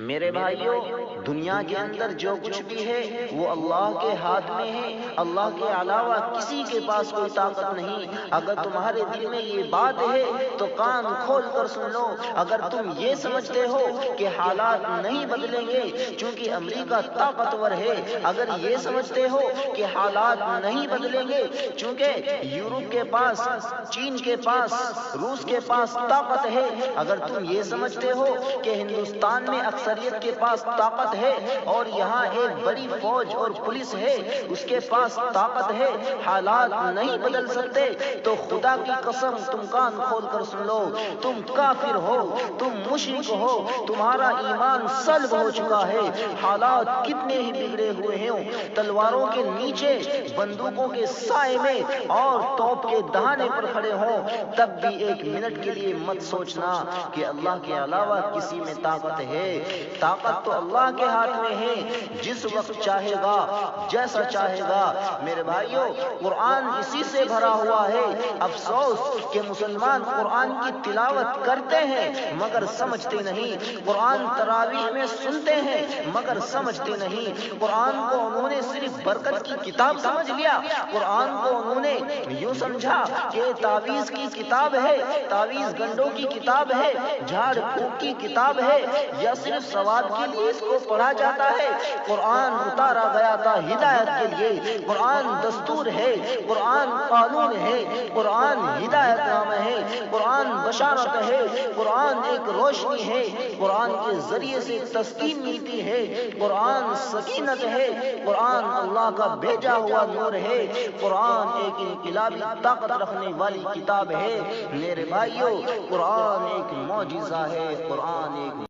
میرے بھائیوں، دنیا کے اندر جو کچھ بھی ہے وہ اللہ کے ہاتھ میں ہے۔ اللہ کے علاوہ کسی کے پاس کوئی طاقت نہیں۔ اگر تمہارے دل میں یہ بات ہے تو کان کھول کر سن لو۔ اگر تم یہ سمجھتے ہو کہ حالات نہیں بدلیں گے چونکہ امریکہ طاقتور ہے، اگر یہ سمجھتے ہو کہ حالات نہیں بدلیں گے چونکہ یورپ کے پاس، چین کے پاس، روس کے پاس طاقت ہے، اگر تم یہ سمجھتے ہو کہ ہندوستان میں اکثریت کے پاس طاقت ہے اور یہاں ایک بڑی فوج اور پولیس ہے، اس کے پاس طاقت ہے، حالات نہیں بدل سکتے، تو خدا کی قسم تم کان کھول کر سن لو، تم کافر ہو، تم مشرک ہو، تمہارا ایمان سلب ہو چکا ہے۔ حالات کتنے ہی بگڑے ہوئے ہیں، تلواروں کے نیچے، بندوقوں کے سائے میں اور توپ کے دہانے پر کھڑے ہوں، تب بھی ایک منٹ کے لیے مت سوچنا کہ اللہ کے علاوہ کسی میں طاقت ہے۔ طاقت تو اللہ کے ہاتھ میں ہے، جس وقت چاہے گا، جیسا چاہے گا۔ میرے بھائیوں، قرآن اسی سے بھرا ہوا ہے۔ افسوس کہ مسلمان قرآن کی تلاوت کرتے ہیں مگر سمجھتے نہیں، قرآن تراویح میں سنتے ہیں مگر سمجھتے نہیں۔ قرآن کو انہوں نے صرف برکت کی کتاب سمجھ لیا، قرآن کو انہوں نے یوں سمجھا کہ تعویذ کی کتاب ہے، تعویذ گنڈوں کی کتاب ہے، جھاڑ پھونک کی کتاب ہے، یا صرف ثواب کے لیے اس کو پڑھا جاتا ہے۔ قرآن اتارا گیا تھا ہدایت کے لیے، قرآن دستور ہے، قرآن قانون ہے، قرآن ہدایت نامہ ہے، قرآن بشارت ہے، قرآن ایک روشنی ہے، قرآن کے ذریعے سے تسکین ملتی ہے، قرآن سکینت ہے، قرآن اللہ کا بھیجا ہوا نور ہے، قرآن ایک انقلابی طاقت رکھنے والی کتاب ہے۔ میرے بھائیوں، قرآن ایک معجزہ ہے، قرآن ایک